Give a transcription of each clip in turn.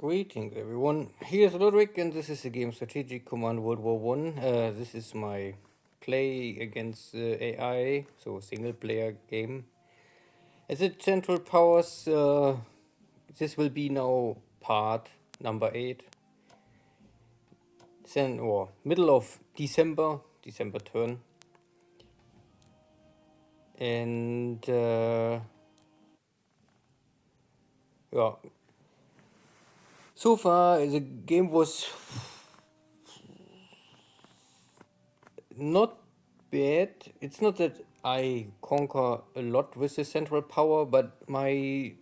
Greetings everyone, here's Ludwig and this is the game Strategic Command WW1. This is my play against AI, so single player game. As it Central Powers, this will be now part number 8. Then, or middle of December turn. And yeah, so far the game was not bad. It's not that I conquer a lot with the central power, but I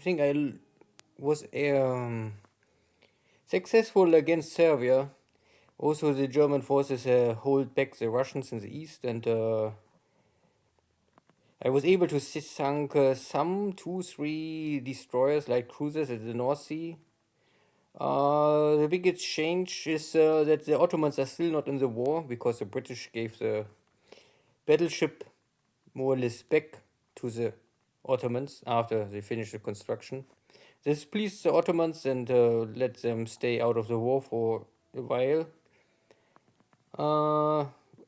think was successful against Serbia. Also, the German forces hold back the Russians in the east, and I was able to sink some 2-3 destroyers like cruisers at the North Sea. The biggest change is that the Ottomans are still not in the war because the British gave the battleship more or less back to the Ottomans after they finished the construction. This pleased the Ottomans and let them stay out of the war for a while.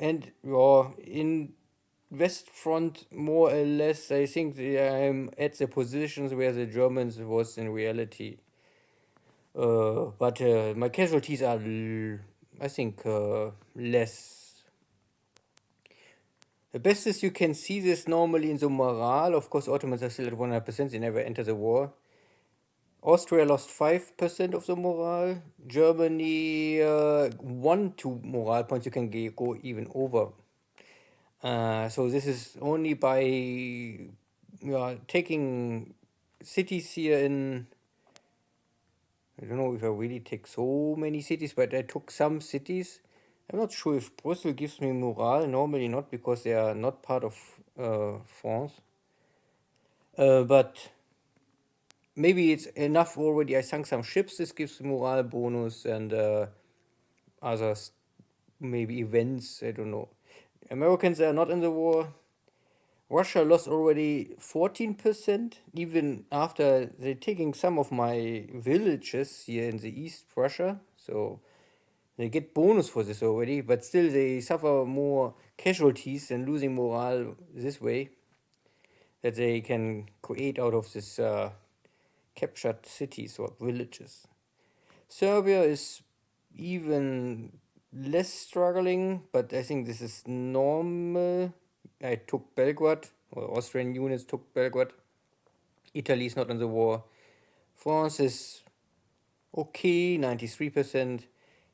And in West Front, more or less, I think I'm at the positions where the Germans was in reality. But my casualties are, I think, less. The best is you can see this normally in the morale. Of course, Ottomans are still at 100%, they never enter the war. Austria lost 5% of the morale. Germany, 1-2 morale points, you can go even over. So this is only by taking cities here in... I don't know if I really take so many cities, but I took some cities. I'm not sure if Brussels gives me morale. Normally not, because they are not part of France. But maybe it's enough already. I sunk some ships. This gives morale bonus and others, maybe events. I don't know. Americans are not in the war. Russia lost already 14%, even after they taking some of my villages here in the East Russia. So they get bonus for this already, but still they suffer more casualties and losing morale this way that they can create out of this captured cities or villages. Serbia is even less struggling, but I think this is normal. I took Belgrade, or Austrian units took Belgrade. Italy is not in the war. France is okay, 93%,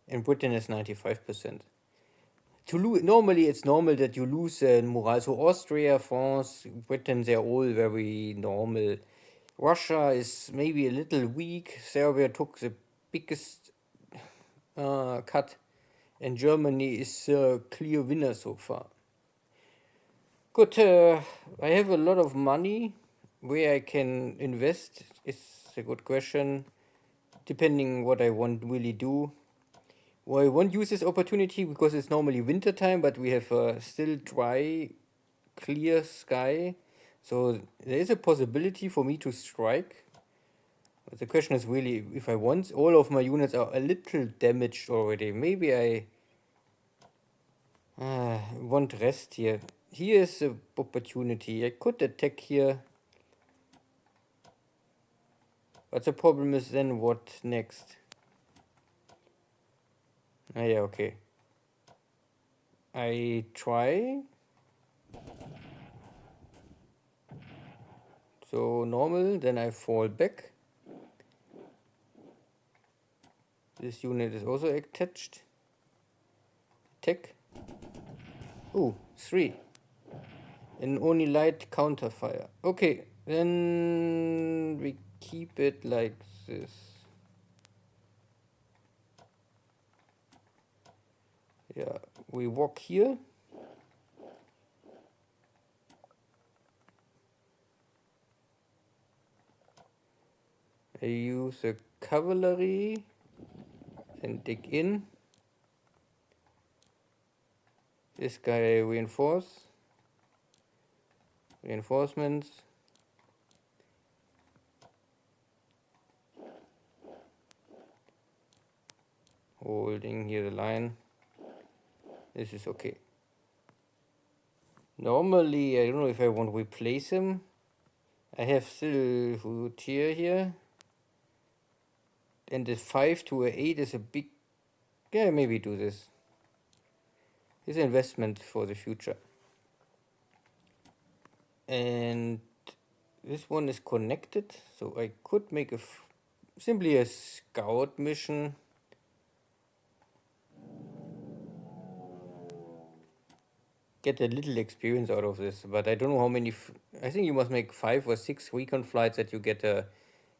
and Britain is 95%. Normally it's normal that you lose morale. So Austria, France, Britain, they're all very normal. Russia is maybe a little weak. Serbia took the biggest cut, and Germany is a clear winner so far. Good, I have a lot of money. Where I can invest is a good question, depending what I want to really do. Well, I won't use this opportunity because it's normally winter time, but we have still dry, clear sky. So there is a possibility for me to strike. But the question is really if I want. All of my units are a little damaged already. Maybe I want rest here. Here is the opportunity. I could attack here. But the problem is then what next? Yeah, okay. I try. So normal, then I fall back. This unit is also attached. Attack. Oh, 3. And only light counterfire. Okay, then we keep it like this. Yeah, we walk here. I use the cavalry and dig in. This guy reinforcements. building here the line. This is okay. Normally, I don't know if I want to replace him. I have still Routier here. And the 5 to a 8 is a big... Yeah, maybe do this. It's an investment for the future. And this one is connected, so I could make simply a scout mission. Get a little experience out of this, but I don't know how many. I think you must make 5 or 6 recon flights that you get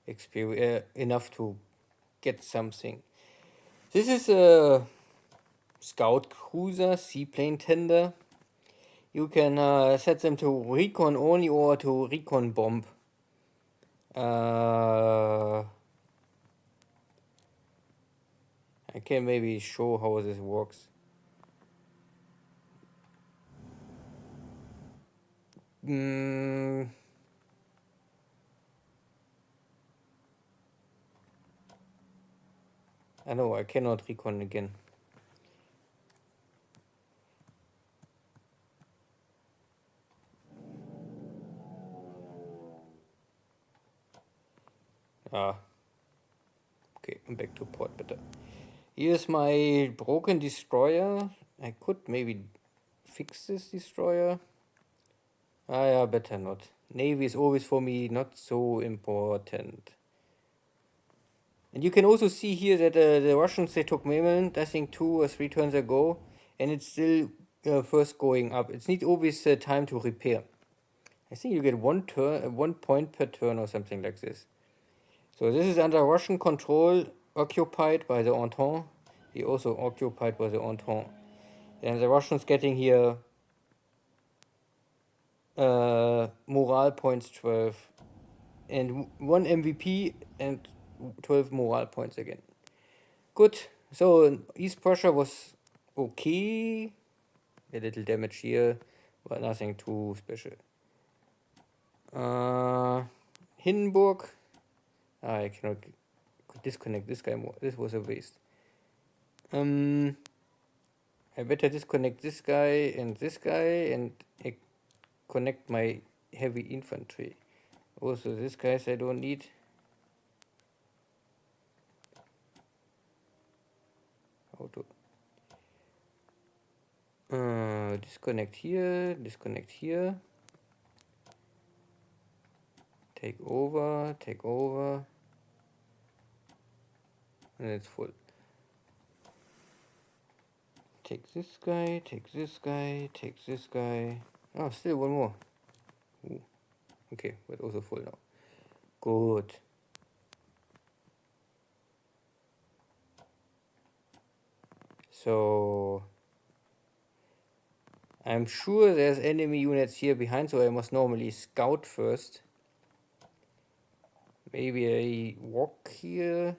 experience enough to get something. This is a scout cruiser seaplane tender. You can set them to recon only or to recon bomb. I can maybe show how this works. I know I cannot recon again. Okay, I'm back to port better. Here's my broken destroyer. I could maybe fix this destroyer. Yeah, better not. Navy is always for me not so important. And you can also see here that the Russians, they took Memel, I think 2 or 3 turns ago, and it's still first going up. It's not always time to repair. I think you get 1 point per turn or something like this. So this is under Russian control, occupied by the Entente. He also occupied by the Entente. And the Russians getting here morale points 12 and 1 MVP and 12 morale points again. Good. So East Prussia was okay. A little damage here, but nothing too special. Hindenburg. I cannot disconnect this guy more. This was a waste. I better disconnect this guy and connect my heavy infantry. Also, these guys I don't need. How to disconnect here, take over, and it's full. Take this guy, take this guy. Oh, still one more. Ooh. Okay, but also full now. Good. So I'm sure there's enemy units here behind, so I must normally scout first. Maybe I walk here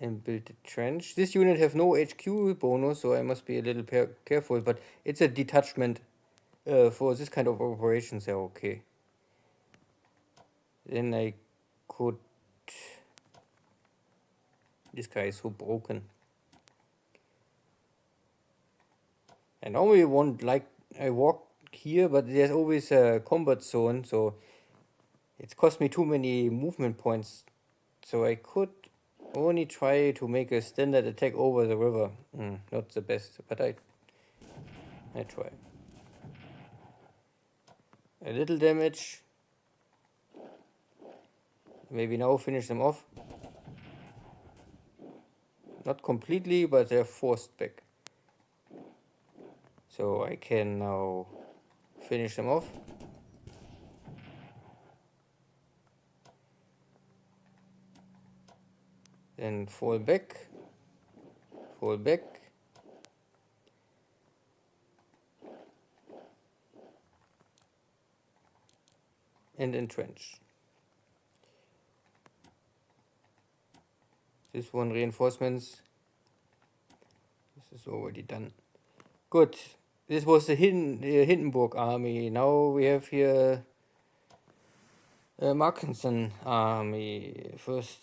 and build a trench. This unit have no HQ bonus, so I must be a little careful, but it's a detachment. For this kind of operations, they're okay. Then I could... This guy is so broken. I normally won't like... I walk here, but there's always a combat zone, so it's cost me too many movement points. So I could only try to make a standard attack over the river. Not the best, but I try. A little damage. Maybe now finish them off. Not completely, but they're forced back. So I can now finish them off. Then fall back. And entrench. This one reinforcements. This is already done. Good. This was the Hindenburg army. Now we have here Mackensen army. First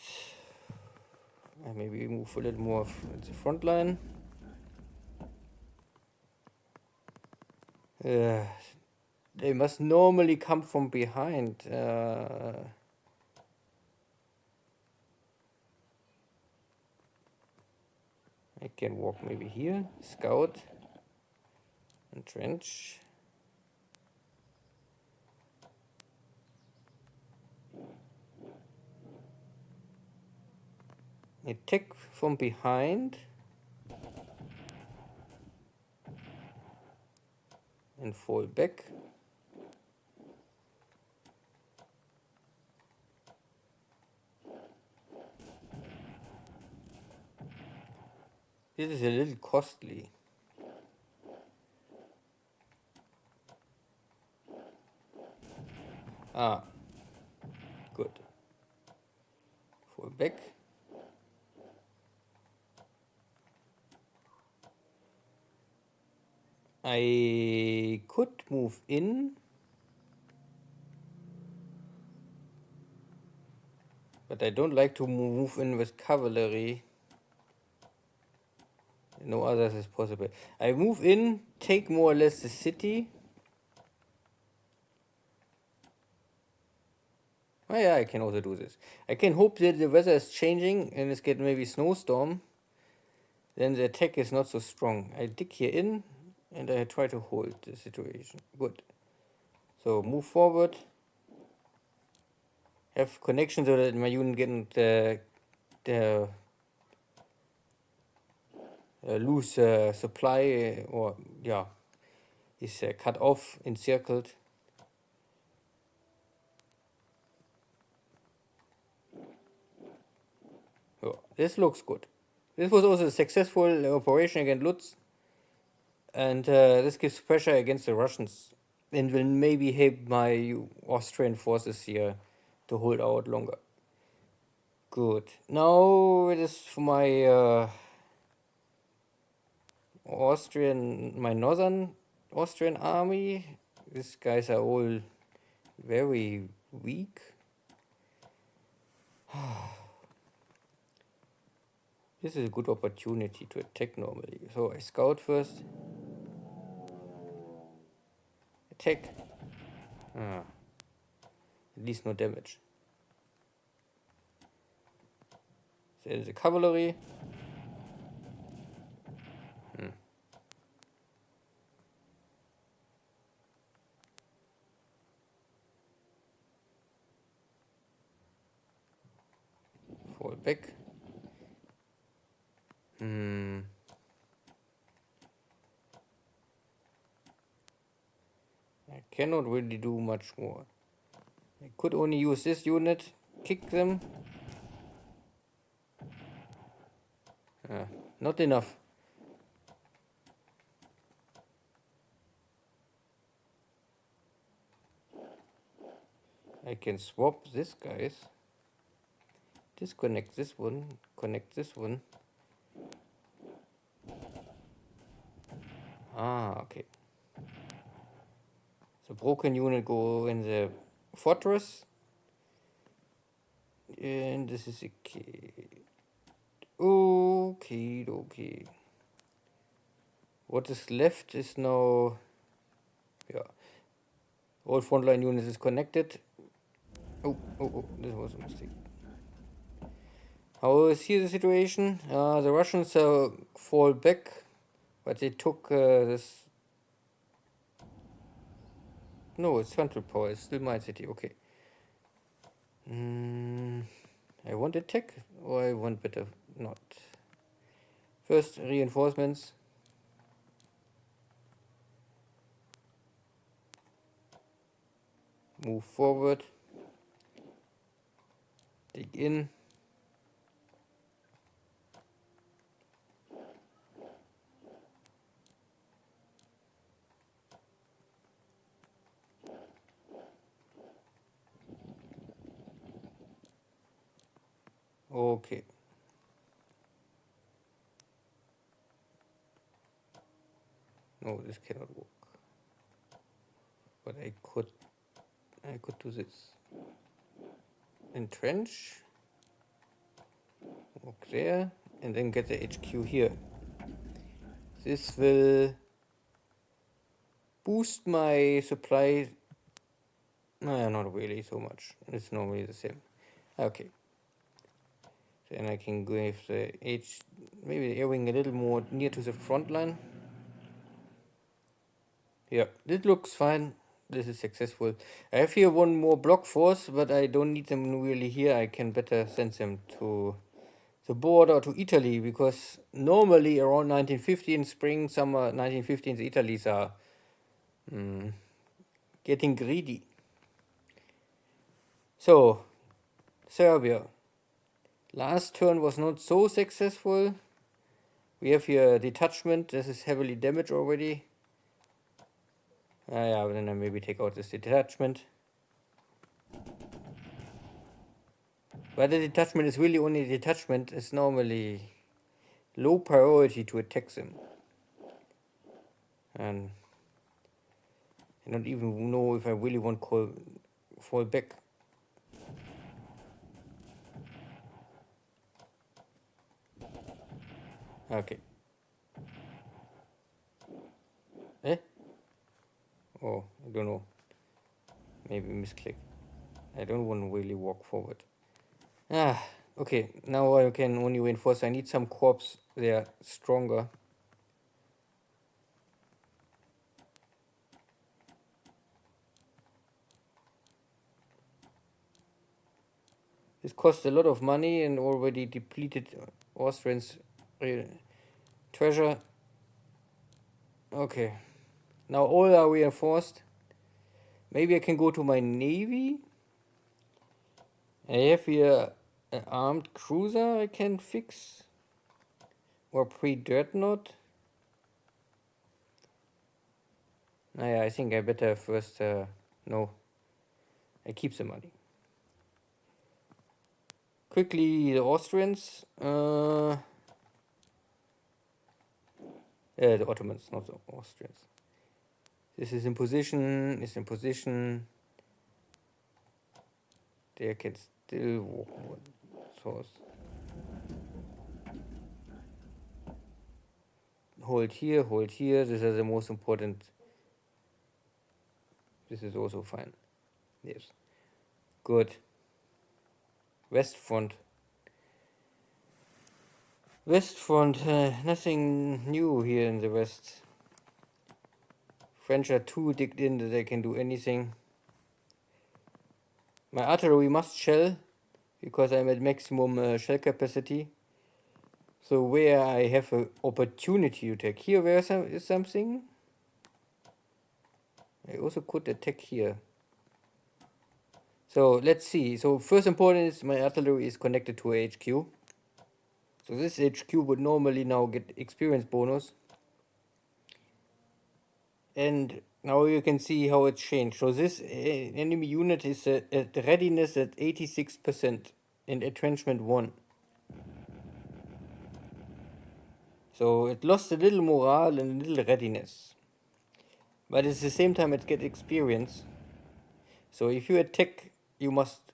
Maybe move a little more at the front line. They must normally come from behind. I can walk maybe here, scout, entrench. Attack from behind. And fall back. This is a little costly. Ah, good. Fall back. I could move in, but I don't like to move in with cavalry. No others is possible. I move in, take more or less the city. Oh yeah, I can also do this. I can hope that the weather is changing and it's getting maybe snowstorm. Then the attack is not so strong. I dig here in and I try to hold the situation. Good. So move forward. Have connection so that my unit get the loose supply or yeah is cut off, encircled. Oh, this looks good. This was also a successful operation against Lutz, and this gives pressure against the Russians and will maybe help my Austrian forces here to hold out longer. Good. Now it is for my my northern Austrian army. These guys are all very weak. This is a good opportunity to attack normally. So I scout first. Attack. Ah, at least no damage. There's the cavalry. Fall back. I cannot really do much more. I could only use this unit, kick them. Not enough. I can swap this guys. Disconnect this one, connect this one. Ah, okay. So broken unit go in the fortress. And this is okay. Okay. What is left is now, yeah. All frontline units is connected. Oh, this was a mistake. How is here the situation? The Russians fall back, but they took this. No, it's Central Power. It's still my city. Okay. I want attack, or I want better not. First reinforcements. Move forward. Dig in. Okay. No, this cannot work. But I could do this. Entrench. walk there, and then get the HQ here. This will boost my supply. No, not really so much. It's normally the same. Okay. Then I can go with the maybe the air wing a little more near to the front line. Yeah, this looks fine. This is successful. I have here one more block force, but I don't need them really here. I can better send them to the border, to Italy, because normally around 1915, spring, summer 1915, the Italians are getting greedy. So, Serbia. Last turn was not so successful. We have here a detachment. This is heavily damaged already. Yeah, then I maybe take out this detachment. But the detachment is really only a detachment. It's normally low priority to attack them. And I don't even know if I really want to fall back. Okay. Eh? Oh, I don't know. Maybe misclick. I don't want to really walk forward. Ah, okay. Now I can only reinforce. I need some corps. They are stronger. This cost a lot of money and already depleted Austrians' treasure. Okay. Now all are reinforced. Maybe I can go to my navy. I have here an armed cruiser I can fix. Or pre-dreadnought. I think I better first, no. I keep the money. Quickly, the Austrians. The Ottomans, not the Austrians. This is in position, is in position. They can still walk more south. Hold here, hold here. This is the most important. This is also fine. Yes. Good. West front. West front, nothing new here in the west. French are too digged in that they can do anything. My artillery must shell, because I'm at maximum shell capacity. So where I have an opportunity to attack here, where is something? I also could attack here. So let's see. So first important is my artillery is connected to a HQ. So this HQ would normally now get experience bonus. And now you can see how it changed. So this enemy unit is at readiness at 86% in entrenchment 1. So it lost a little morale and a little readiness. But at the same time it gets experience. So if you attack, you must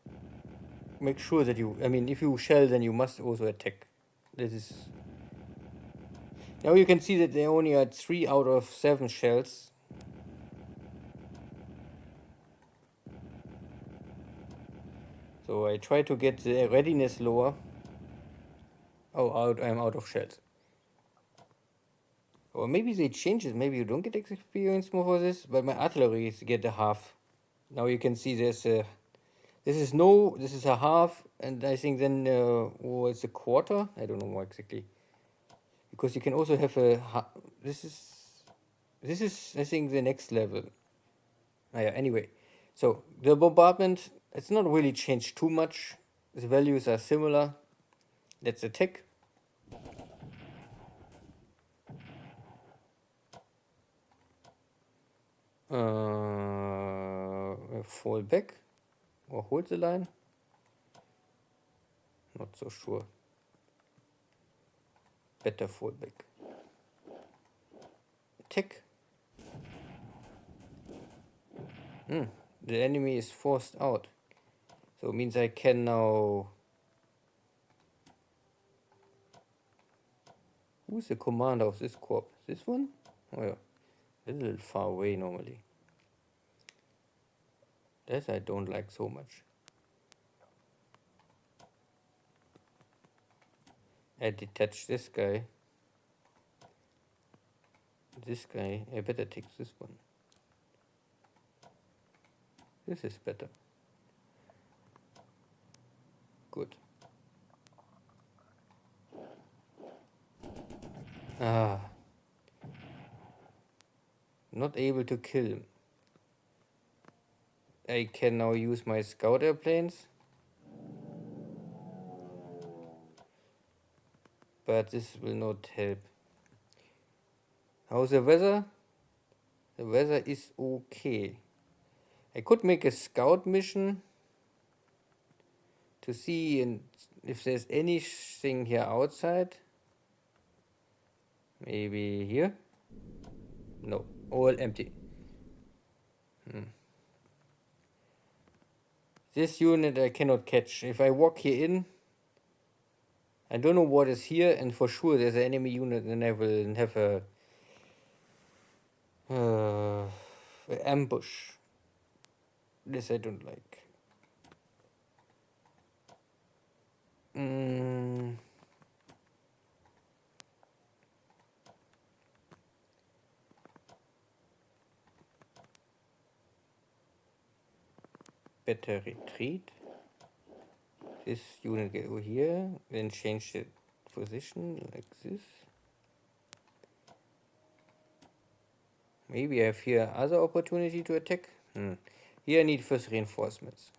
make sure that you, if you shell, then you must also attack. This is... Now you can see that they only had 3 out of 7 shells. So I try to get the readiness lower. Oh, I'm out of shells. Or maybe they change it. Maybe you don't get experience more for this, but my artillery is get a half. Now you can see there's a... This is a half, and I think then it's a quarter. I don't know more exactly. Because you can also have a... This is I think the next level. Yeah, anyway. So the bombardment, it's not really changed too much. The values are similar. Let's attack. Fall back or hold the line. Not so sure. Better fall back. Attack. The enemy is forced out. So it means I can now Who's the commander of this corps? This one? Oh yeah, a little far away normally. That I don't like so much. I detach this guy. This guy, I better take this one. This is better. Good. Ah. Not able to kill him. I can now use my scout airplanes. But this will not help. How's the weather? The weather is okay. I could make a scout mission to see if there's anything here outside. Maybe here? No, all empty. This unit I cannot catch. If I walk here in, I don't know what is here, and for sure there's an enemy unit, and I will have a ambush. This I don't like. Better retreat. This unit go here, then change the position like this. Maybe I have here other opportunity to attack. Here I need first reinforcements.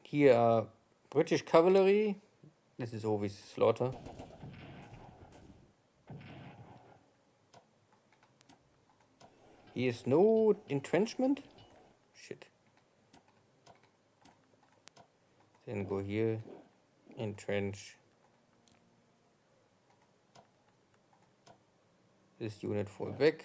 Here are British cavalry. This is always slaughter. Here is no entrenchment. Shit. Then go here, entrench. This unit fall back.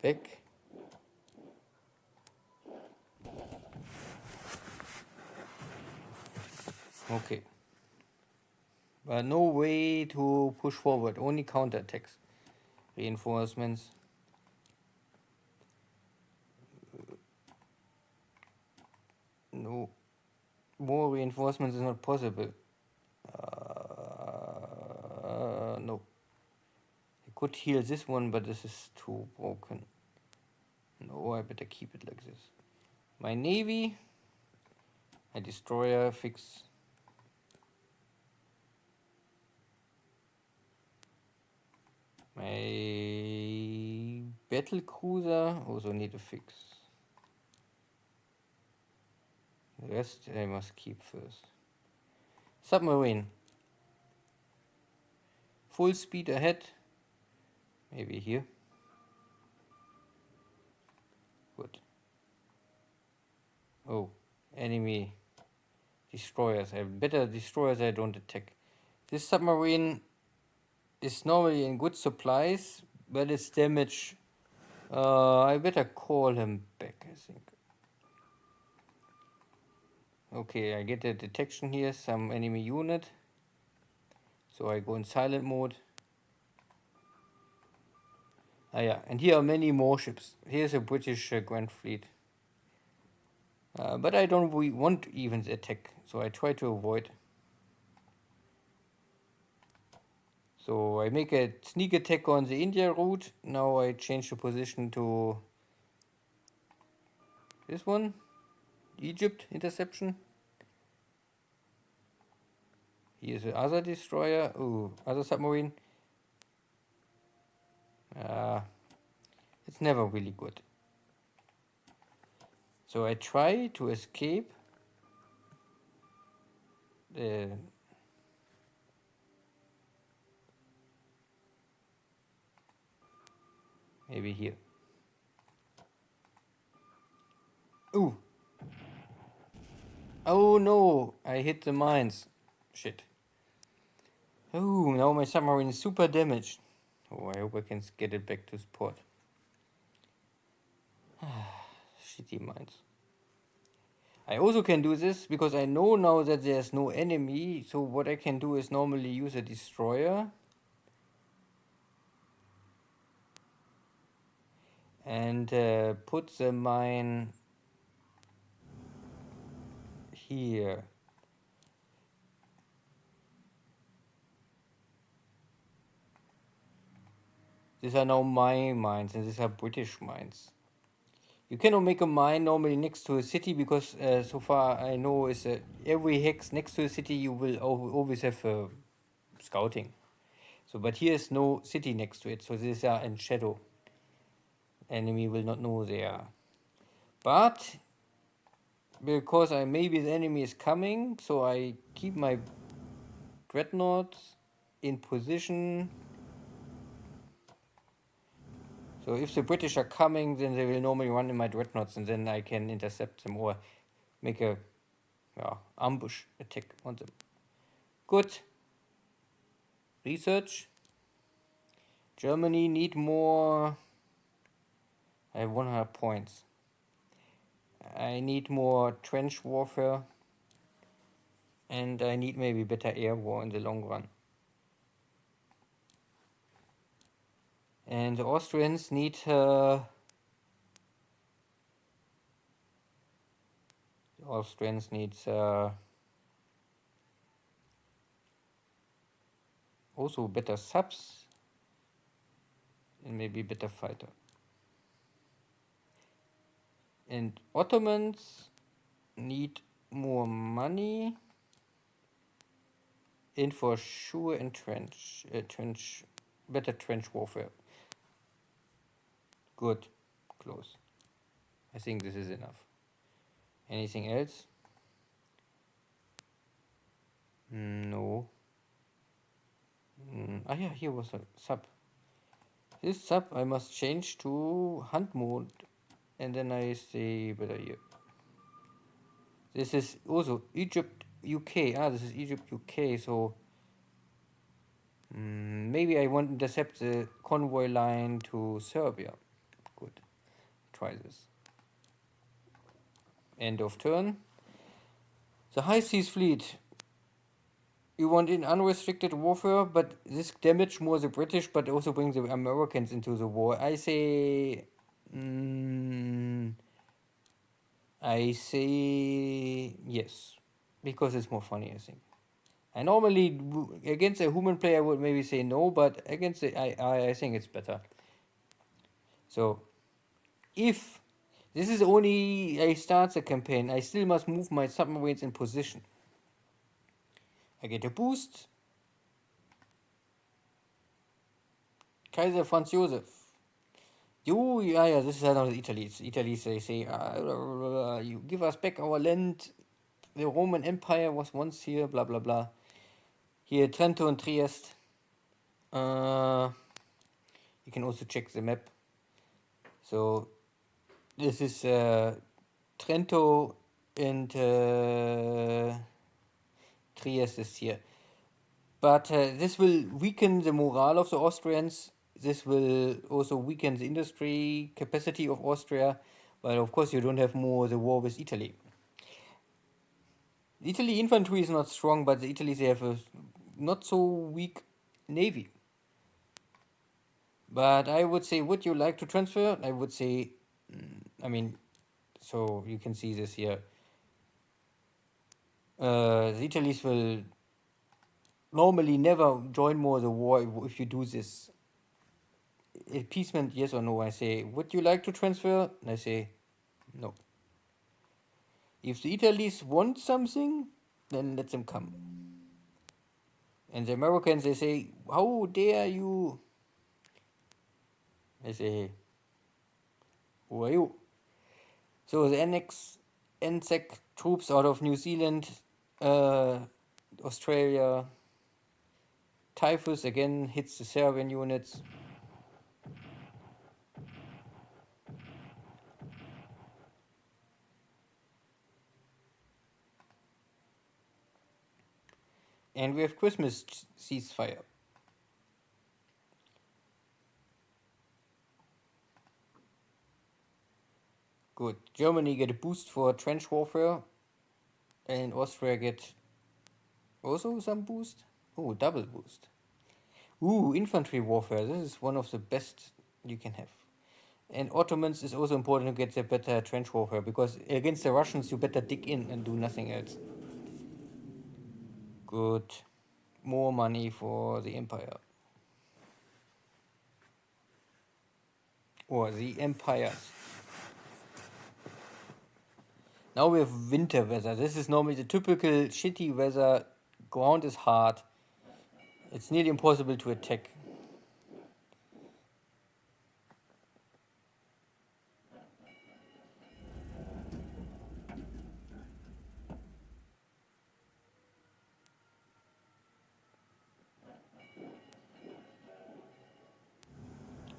Back. Okay. But no way to push forward, only counterattacks. Reinforcements. No. More reinforcements is not possible. No. I could heal this one, but this is too broken. No, I better keep it like this. My navy. My destroyer fix. My battle cruiser also need a fix. The rest I must keep first. Submarine. Full speed ahead. Maybe here. Good. Oh, enemy destroyers. I have better destroyers I don't attack. This submarine is normally in good supplies, but it's damaged. I better call him back, I think. Okay, I get a detection here, some enemy unit. So I go in silent mode. Ah yeah, and here are many more ships. Here's a British Grand Fleet. But I don't want even the attack, so I try to avoid. So I make a sneak attack on the India route. Now I change the position to this one, Egypt interception. Here's the other destroyer. Oh, other submarine. It's never really good. So I try to escape. Maybe here. Ooh. Oh no, I hit the mines. Shit. Oh, now my submarine is super damaged. Oh, I hope I can get it back to port. Shitty mines. I also can do this because I know now that there's no enemy. So what I can do is normally use a destroyer and put the mine here. These are now my mines and these are British mines. You cannot make a mine normally next to a city because so far I know is every hex next to a city you will always have scouting. So but here is no city next to it, so these are in shadow. Enemy will not know they are. But because maybe the enemy is coming, so I keep my dreadnought in position. So if the British are coming, then they will normally run in my dreadnoughts, and then I can intercept them or make a ambush attack on them. Good. Research. Germany need more. I have 100 points. I need more trench warfare. And I need maybe better air war in the long run. And the Austrians need also better subs and maybe better fighter. And Ottomans need more money and for sure in better trench warfare. Good, close. I think this is enough. Anything else? No. Yeah, here was a sub. This sub I must change to hunt mode, and then I say better here. This is also Egypt, UK. This is Egypt, UK. So maybe I want to intercept the convoy line to Serbia. Good. Try this. End of turn. The High Seas Fleet. You want in unrestricted warfare, but this damage more the British, but also bring the Americans into the war. I say yes, because it's more funny. I think. I normally against a human player I would maybe say no, but against the I think it's better. So if this is only I start the campaign, I still must move my submarines in position. I get a boost. Kaiser Franz Josef. Yeah, this is another Italy. Italy, they say, you give us back our land. The Roman Empire was once here, blah, blah, blah. Here, Trento and Trieste. You can also check the map. So, this is Trento and Trieste is here. But this will weaken the morale of the Austrians. This will also weaken the industry capacity of Austria. But of course, you don't have more the war with Italy. Italy infantry is not strong, but the Italy they have a not so weak navy. But I would say, would you like to transfer? I would say, so you can see this here. The Italy's will normally never join more the war if you do this. Appeasement, yes or no? I say, would you like to transfer? I say, no. If the Italy's want something, then let them come. And the Americans, they say, how dare you? I say, who are you? So the NSEC troops out of New Zealand, Australia, typhus again hits the Serbian units. And we have Christmas ceasefire. Good. Germany get a boost for trench warfare, and Austria get also some boost. Oh, double boost. Ooh, infantry warfare. This is one of the best you can have. And Ottomans is also important to get the better trench warfare because against the Russians you better dig in and do nothing else. Good. More money for the empire. Or the empires. Now we have winter weather. This is normally the typical shitty weather. Ground is hard. It's nearly impossible to attack.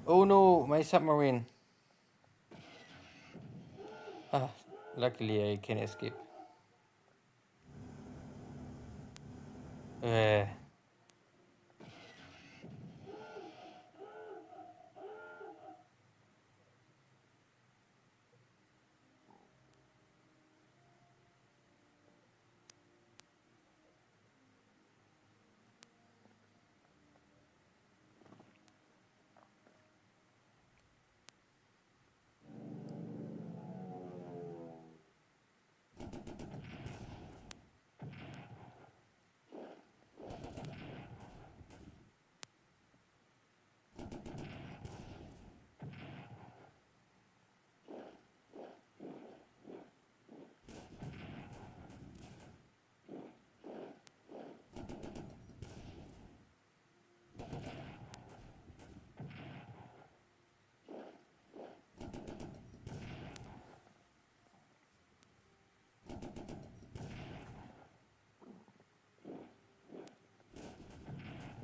Oh no, my submarine. Ah, luckily I can escape. Uh,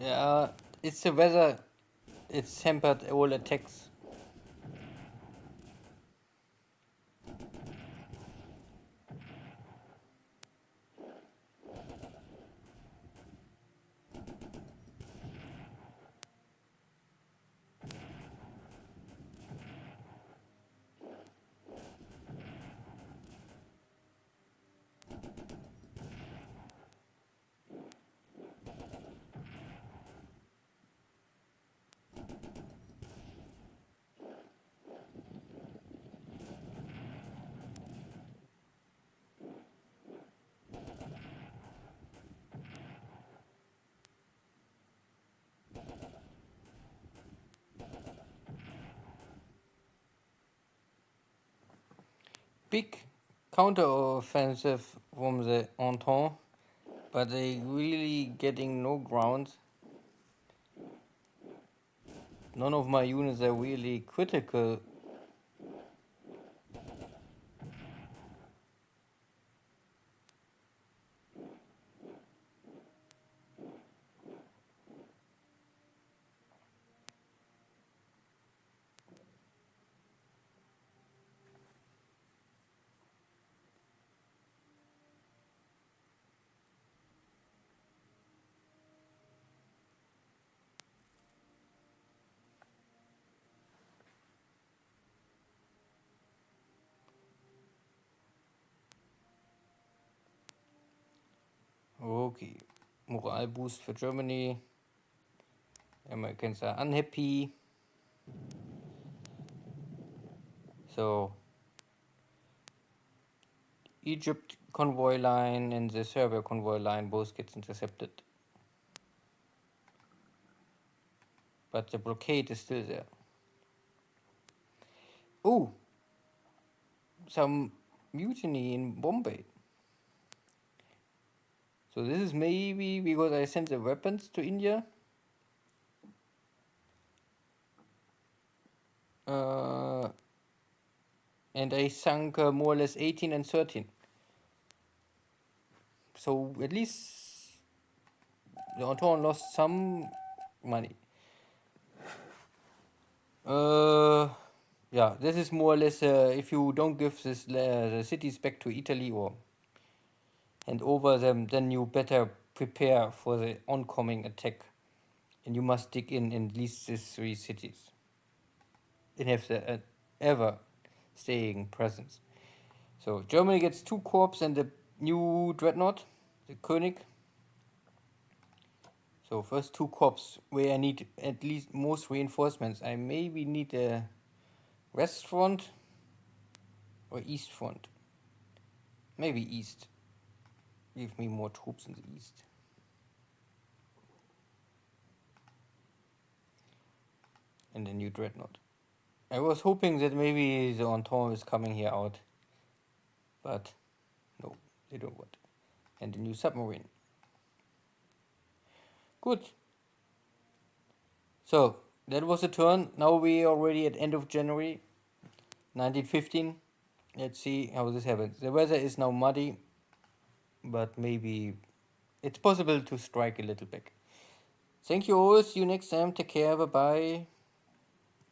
yeah, it's the weather. It's hampered all attacks. Big counter-offensive from the Entente, but they really getting no ground. None of my units are really critical. Okay, morale boost for Germany. Americans are unhappy. So Egypt convoy line and the Serbia convoy line both gets intercepted. But the blockade is still there. Oh, some mutiny in Bombay. So this is maybe because I sent the weapons to India. Uh, and I sunk more or less 18 and 13. So at least the Entente lost some money. Uh, yeah, this is more or less if you don't give the cities back to Italy or hand over them, then you better prepare for the oncoming attack, and you must dig in at least these three cities and have the ever staying presence. So Germany gets 2 corps and the new dreadnought, the König. So first 2 corps where I need at least most reinforcements. I maybe need a west front or east front. Maybe east. Give me more troops in the east. And the new dreadnought. I was hoping that maybe the Entente is coming here out. But no, they don't want. And the new submarine. Good. So that was the turn. Now we are already at end of January 1915. Let's see how this happens. The weather is now muddy, but maybe it's possible to strike a little back. Thank you all. See you next time. Take care. Bye bye.